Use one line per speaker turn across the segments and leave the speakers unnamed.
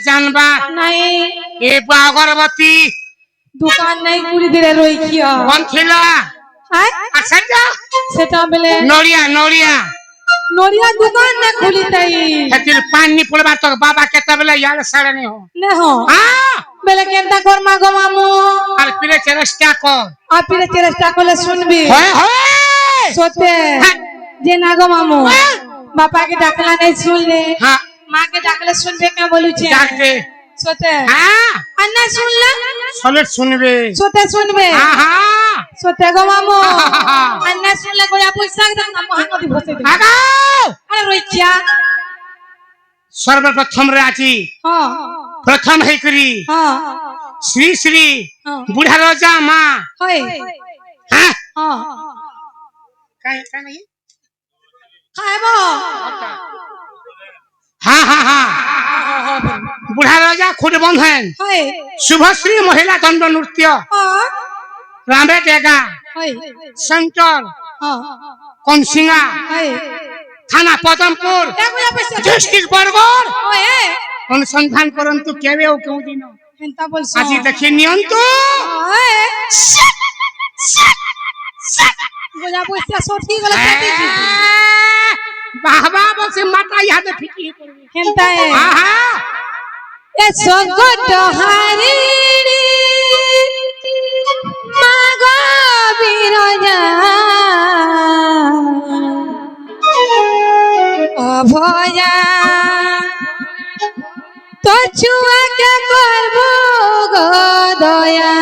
जानबा
नहीं
ए अगरबत्ती
दुकान नहीं पूरी धीरे रोई किया
कौन थिला
हाय
अच्छा जा
सेटा बेले
नोरिया नोरिया
नोरिया दुकान न खुली तई
हतिल पानी पड़बा तो बाबा केता बेला यार साड़े नहीं हो
न हो
हां
बेले केंता कर मागो मामू
और फिर चेष्टा कर
आ फिर चेष्टा कोले सुनबी
होय होय
सोते जे नागो मामू बापा के डाकला नहीं सुन ले
हां
मां के डाकले सुनबे क्या बोलू छे
डाक दे
सोते
हां
अन्ना सुन ले
सोले सुनबे
सोते सुनबे
हां हां
सोते गो मामू अन्ना सुन ले गोया पैसा एकदम ना मोहन नदी भसे दे
आगाओ
अरे रोइया
सर्वप्रथम राजी
हां
प्रथम है करी
हां
श्री श्री
हां
बुढ़ा राजा मां
होय
हां
हां
काहे का नहीं
खाएबो
हां हां हां बुढ़ा राजा खुद बंधन
होय
शुभश्री महिला दंड नृत्य
हां
रामे देगा
होय
शंकर
हां
कौनसिंगा
होय
थाना पदमपुर
क्या गोया पैसा
डिस्ट्रिक्ट बरगढ़
होय
अनुसंधान करंतु केवे ओ क्यों दिन
हेंता बोलसो
आज देखि नियंतु
होय गोया पैसा सोठी गला सोठी
बाबा बसे माता याद फिकी
हेंता है
आहा
ए संकट हारी मागो बिरजा अभया तो छुआ के करबो गो दया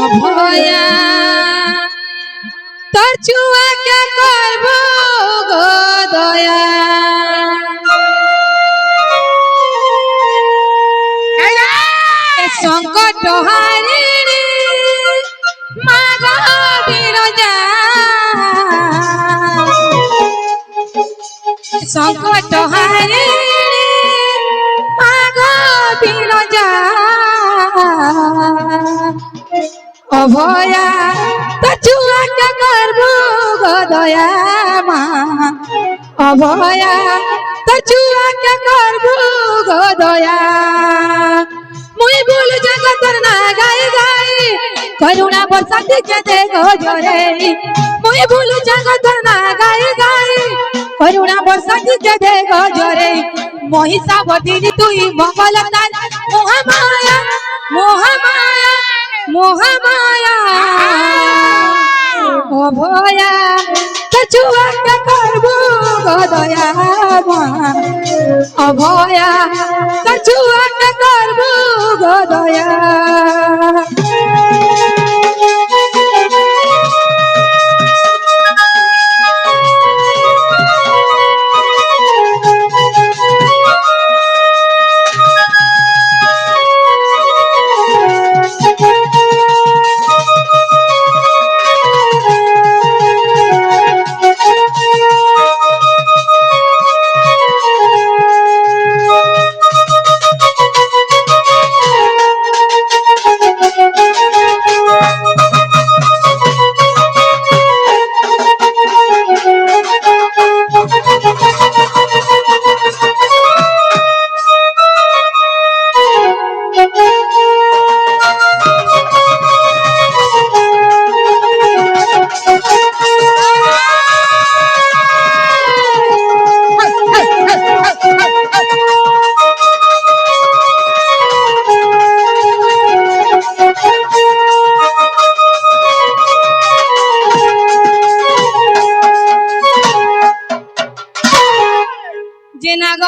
अभया तो छुआ के करबो गो दया संकट हारी मागो बिरजा संकट हारी मागो बिरजा अभया तो छुआ के करबो गो दया मां अभया तो छुआ के करबो गो दया मुई बोल जगतर ना गाय गाय करुणा बरसाती के दे गो जोरे मुई बोल जगतर ना गाय गाय करुणा बरसाती के दे गो जोरे महिषा बदिनी तुई मंगल तार मोह माया मोह माया मोह माया ओ भया कछुआ के करबो गो दया अभया कछुआ के करबो गो दया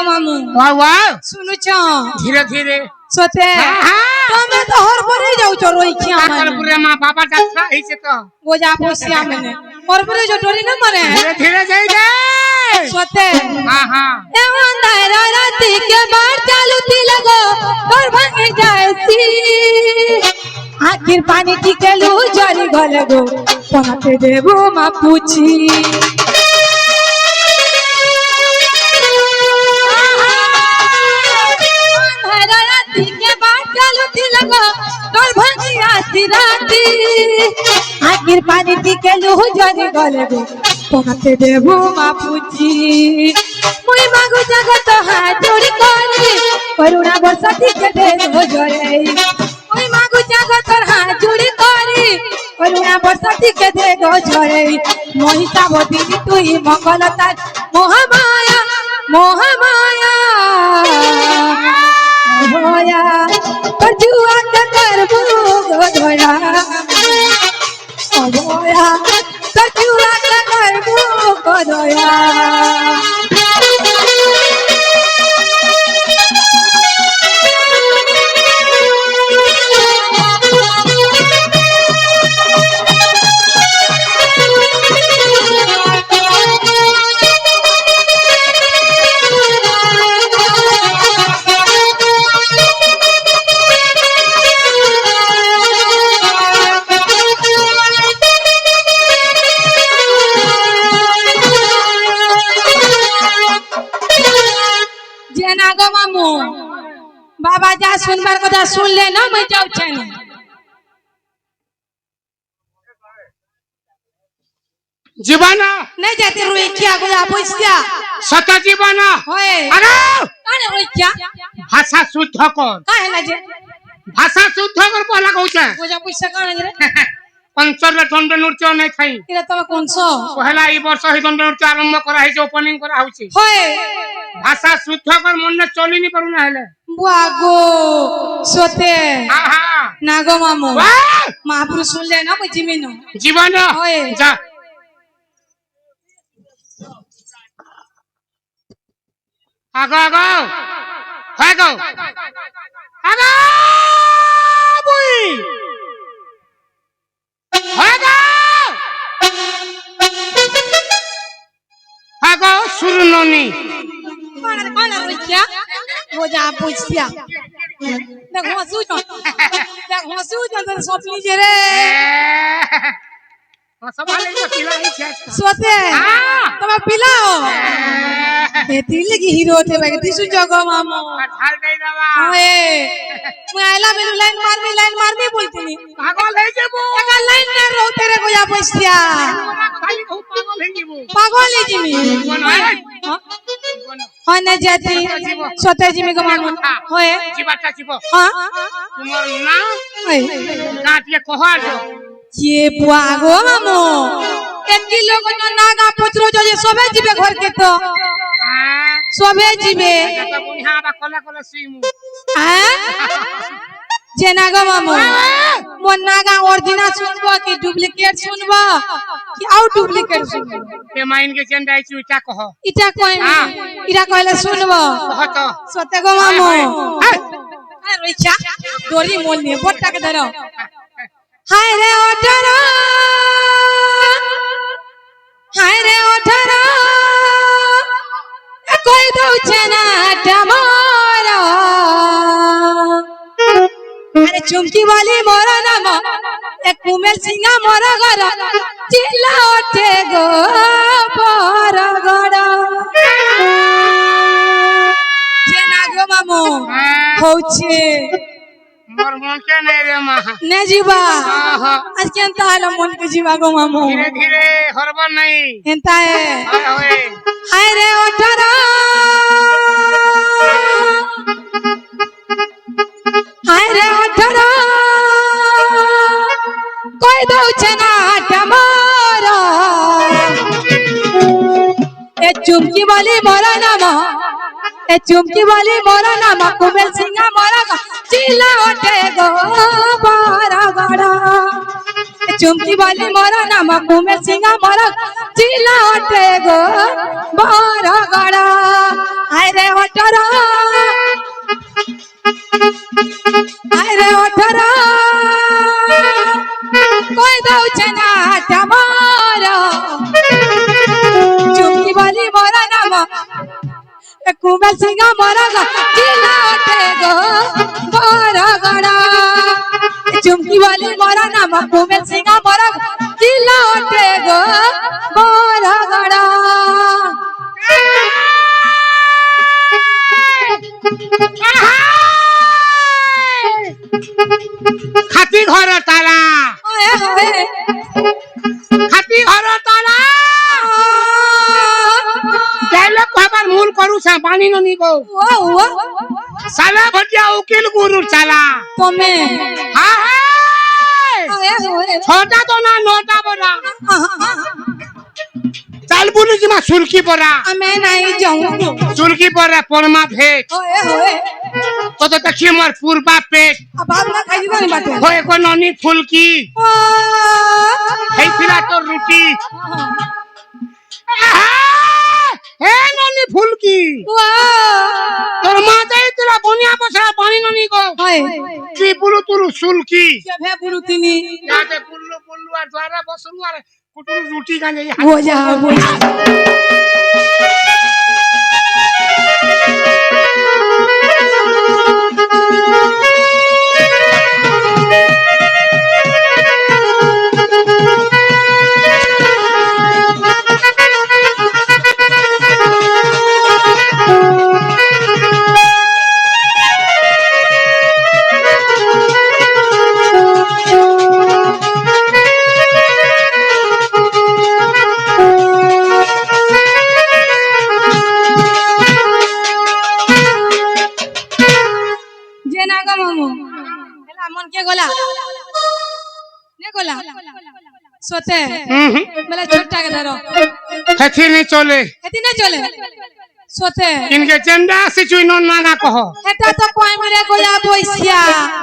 मामू
वाह वाह
सुनु छ
धीरे धीरे
सोते तमे तो हर परे जाउ छ रोई खिया
कर पुरे मां बाबा डाक्टर है से तो
गोजा पोसिया मने और परे जो डोरी न मरे
धीरे धीरे जाई दे
सोते
हां हां
ए अंधारा राती के बार चालू थी लगो और भाग जाएसी आखिर पानी की केलू जरी गले गो पनाते देबो मा पूछी आखिर पानी पी के लूह जरी गले गो তোমাকে দেবো বাপুজি মুই মাগু জগত হাজুড়ি করি করুণা বর্ষা দিকে দেবো জরে মুই মাগু জগত হাজুড়ি করি করুণা বর্ষা দিকে দেবো জরে মহিষাবতী তুই মঙ্গলতার মহামায়া মহামায়া ভয়া তোর জুয়াকে করবো ধরা অভয়া তোর জুয়াকে করবো ধরা बाबा जा सुनबार कथा सुन ले ना मैं जाऊ छे
जीवाना
नहीं जाते रुई क्या गोया पैसा
सत जीवाना
होए
अरे
काने रुई क्या
भाषा शुद्ध कर
काहे ना जे
भाषा शुद्ध कर बोला कहू छे
गोया पैसा काने रे
पंचर दंड नृत्य नहीं थाई
इरा तमे कोन सो
पहला ई वर्ष ही दंड नृत्य आरंभ करा है ओपनिंग करा होची
होए
भाषा शुद्ध कर मन ने चली नहीं परुना हेले
बुआगो सोते
हां हां
नागो मामू महापुरुष सुन ले ना मैं जिमिनो
जीवन
होए
जा आगो आगो आगो आगो बुई आगो आगो सुरनोनी
कौन रुई क्या वो जा पैसा देख हंसू तो सोचली जे रे
संभाले तो पिलाई छे
सोते तमे पिलाओ एती लगी हीरो थे भाई दिसु जगो मामो
ढाल दे दवा
ओए मैं आइला में लाइन मार में बोलती नी
पागल है जेबो
एक लाइन में रहो तेरे को या पैसा
खाली बहुत पागल है जेबो
पागल है जिमी हां न जाती सोते जिमी को मामो होए
जीवाटा जीवो
हां
तुमर नाम
ओए
काटिए कहा जो
ये बुआगो मामो 1 किलो को नागा पचरो जो ये सबे जीवे घर के तो सबे जीवे
तो बुढ़िया बा कला कला सीमु
जे नागा मामो मोन नागा ओरिजिनल सुनबो कि डुप्लीकेट सुनबो कि आउट डुप्लीकेट सुनबो
ते माइन के चंदाई छु इटा कह
इटा कोइ इरा कहले सुनबो
कह तो
सते गो मामो अरे रोइचा डोरी मोल ने बोटा के धरो हाय रे ओठरा कोई दउछे ना टमारा अरे चुमकी वाली मोरा नाम एक कुमेल सिंगा मोरा घर चिल्ला उठे गो परगड़ा जे नागो मामो होछे
मोर मन के नहीं रे मां
ने जीवा आज केनता हला मन के जीवा गो मामो
धीरे धीरे हरबन नहीं
एंता है
होए
हाय रे ओठरा हाय रे ओठरा कोई दउछे ना टमारा ए चुमकी वाली मोरा नाम ए चुमकी वाली मोरा नाम कुमेल सिंगा मोरा चिल्ला उठे गो परगड़ा ए चुमकी वाली मोरा नाम कुमेल सिंगा मोरा चिल्ला उठे गो परगड़ा हाय रे ओठरा कोई दउछे ना टमारा चुमकी वाली मोरा नाम कुमेल सिंगा मोरा चिल्ला उठे गो परगड़ा चुमकी वाली मोरा नाम कुमेल सिंगा मोरा चिल्ला उठे गो परगड़ा
खाती घर ताला
ओए होए
खाती घर ताला पानी नहीं को साला भटिया उकिल गुरु चला
तुम्हें
हाँ छोटा तो ना नोटा बोला चल बोलू जी मां सुल्की परा
मैं नहीं जाऊँ
सुल्की परा परमा भेट तो देखिए मोर पूर्वा पेट
अब आप ना खाई नहीं बात
होए को ननी फुलकी हे फिरा तो रोटी हे ननी फुलकी তোর মাথায় তোরা বনিয়া বসা পানি ননি গো তুই পুরু তুরু সুলকি
কে পুরু তিনি
যাতে পুল্লু পুল্লু আর দ্বারা বসরু আর কুটুরু রুটি গানে
বোঝা বোঝা सोते मेरा छोटा के धरो
हथी नहीं चले
सोते
इनके चंदा से चुनो ना कहो
এটা তো কই মেরে গোলা বইছিয়া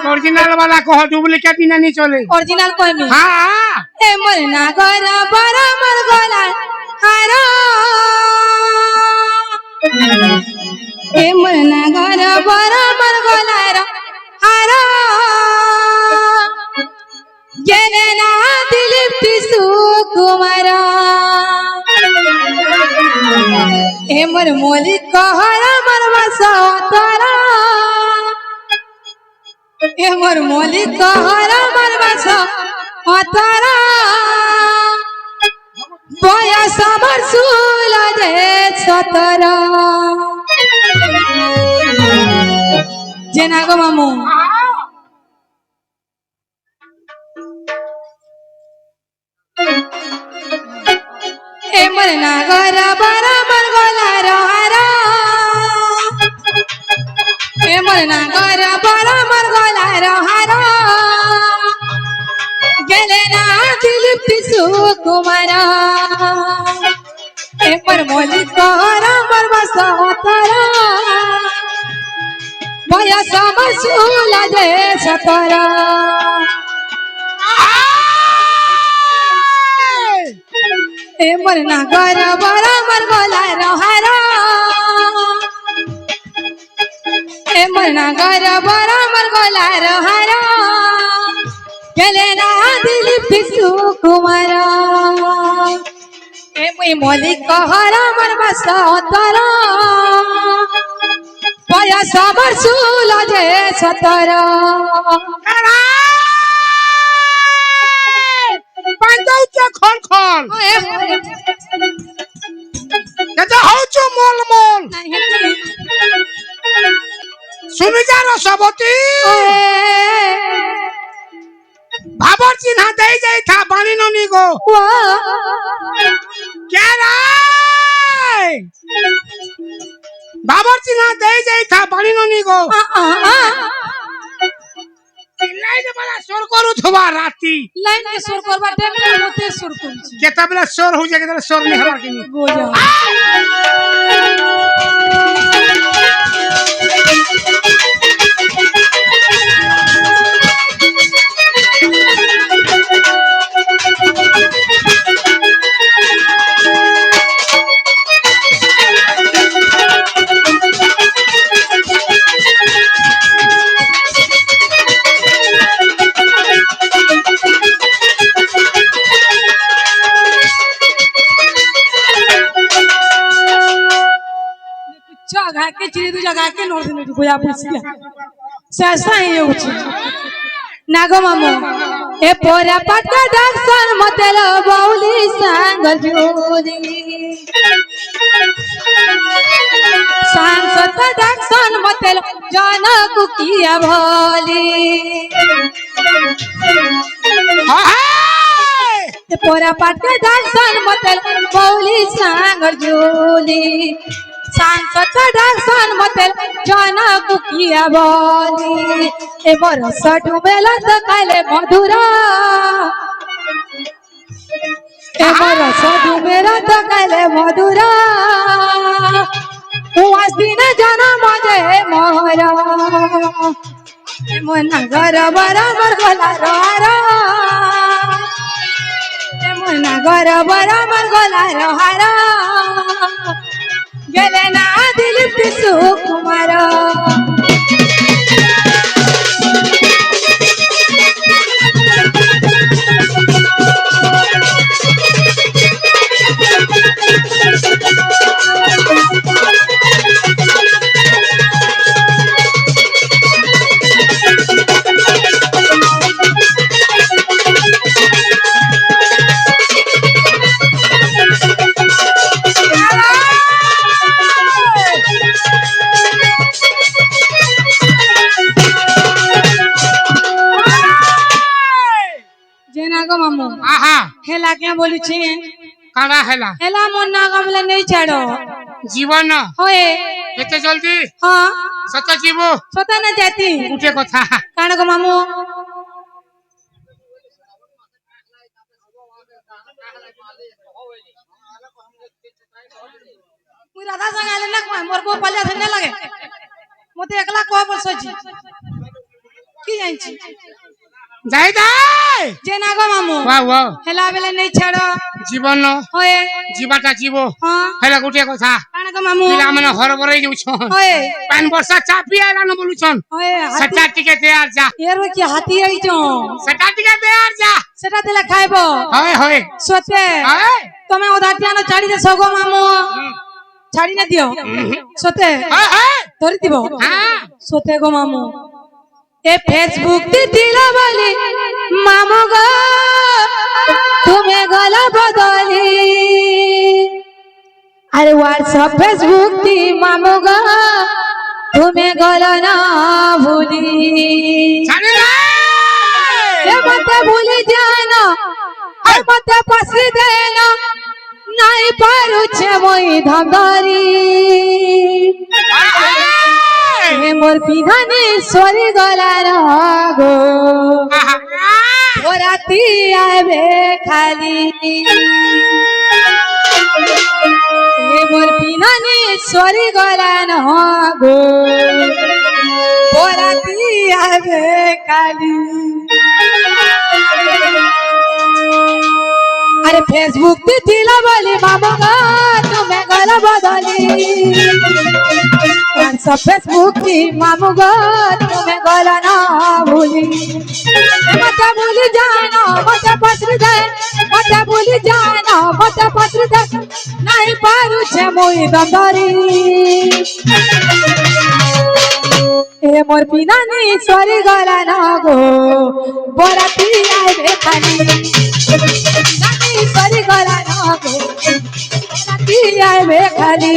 ओरिजिनल वाला कहो डुप्लीकेट नहीं चले
ओरिजिनल কই মে
हां
এ মর না গরা বড় মর গলা হারা এ মর না গরা বড় মর গলা হারা গেলে না দিলিপ্তি সুকুমারা এমর মলিক কহরা মরবসা তারা এমর মলিক কহরা মরবসা তারা বয়স আমার সুলা দে সতরা জেনা গো মামু এমর না গরা বড় মর গলা রহারা এমর না গরা বড় মর গলা রহারা গেলে না দিলিপ্তি সুকুমারা এমর মলিক কহরা মর বসা তারা বয়স আমার সুলা দে সতরা এমর না গরা বড় মর গলা রহারা এমর না গরা বড় মর গলা রহারা গেলে না দিলিপ্তি সুকুমারা এমই মলিক কহরা মর বসা তারা বয়স আমার সুলা দে সতরা
খন খন এটা হচ্ছে মল মল শুনি জানো সবতি ভাবর চিহ্ন দেই যাই থা বানি ননি গো কে রাই ভাবর চিহ্ন দেই যাই থা বানি ননি গো লাইন वाला सुर करू थवा राती
लाइन के सुर करबा टाइम में होते सुर करछि
केता बेला सुर हो जाए केता सुर नहीं हवा किनी
गोजा जगह के चिरी दु जगह के नोर दिन गोया पुसिया ससा ही होची नागो मामो ए पोरा पटका दक्षण मतल बाउली सांग जोरी सांसत दक्षण मतल जनक किया भोली पोरा पटका दक्षण मतल बाउली सांग जोली सांसद डाक्सन मते जाना कुकिया बोली ए बरस डुबेला त काले मधुरा ए बरस डुबेला त काले मधुरा उवास दिन जाना मजे मोरा मन घर बराबर गोला रोहारा मन घर बराबर गोला रोहारा गेले ना दिलीप सुकुमार जेनागो मामू
आहा
हेला क्या बोली छी
काड़ा हेला
हेला मन ना गमले नहीं छाड़ो
जीवन
होए
एते जल्दी
हां
सत जीवो
सोता ना जाती
उठे कथा
काण गो मामू मुई राधा संग आले ना मोर को पल्ले से न लगे मते एकला को बसजी की जाई छी
जाई जाई
जेनागो मामू
वाह वाह
हेला बेले नहीं छाड़ो
जीवन
होए
जीवाटा जीवो
हां
हेला गुटे कथा
काण गो मामू
पिला माने हरबरै जाउछन
होए
पान वर्षा चापी आला न बोलुछन
होए
सेटा टिके तैयार जा
एरो की हाथी आई जो
सेटा टिके तैयार जा
सेटा देला खाइबो
होय होय
सोते
होय
तमे उदाटियानो छाड़ी दे सगो मामू छाड़ी न दियो सोते
होय होय
धरि दिबो
हां
सोते गो मामू ए फेसबुक ती दिला वाली मामू गो तुम्हें गला बदली अरे व्हाट्सएप फेसबुक ती मामू गो तुम्हें गला ना भूली
छाड़ी रे
ये मत भूली जाना और मत पसरी देना नहीं पारू छे मोई धमदारी हे मोर पिधाने सोरी गला रागो राती आवे खाली हे मोर पिधाने सोरी गला नागो राती आवे खाली अरे फेसबुक पे दिला वाली मामा का तुम्हें गला बदली व्हाट्सएप फेसबुक की मामू का तुम्हें गला ना भूली मत भूली जाना मत पसर दे मत भूली जाना मत पसर दे नहीं पारू छे मोई दमदारी ए मोर पिना नहीं सॉरी गला ना गो बोरा पिया बे खाली सरी गला नागो पिया बे खाली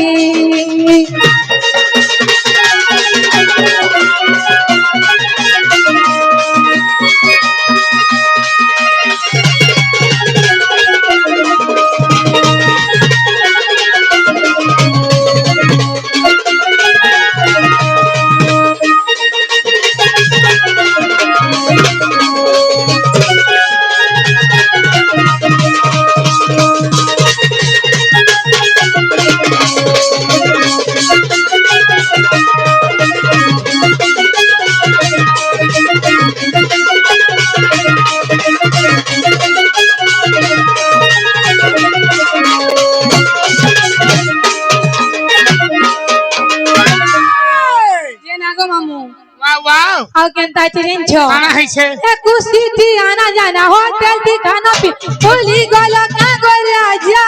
आओ केंता चिरिन छो
काना है छे
ए कुसी थी आना जाना होटल थी खाना पी भूली गलो का गोरा जा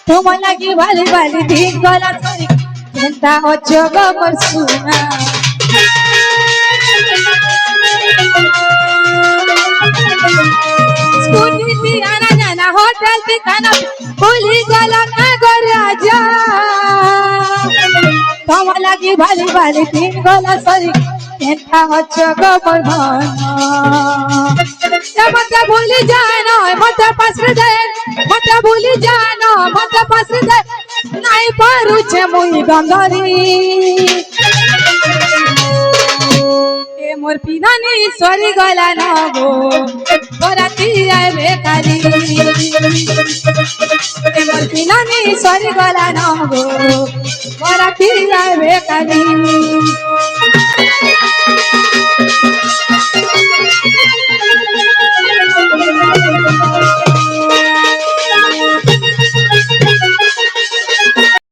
तुम लगी वाली वाली दिन गला सॉरी केंता हो जोगो पर सुना स्कूटी थी आना जाना होटल थी खाना पी भूली गलो का गोरा जा तुम लगी वाली वाली दिन गला सॉरी केंता हो जोगो पर मत भूली जाना मत पसर दे मत भूली जाना मत पसर दे নাই পারুছে মুই দন্দরি এ মোর পিনানি সরি গলা না গো বরাতি আয় বেকারি এ মোর পিনানি সরি গলা না গো বরাতি আয় বেকারি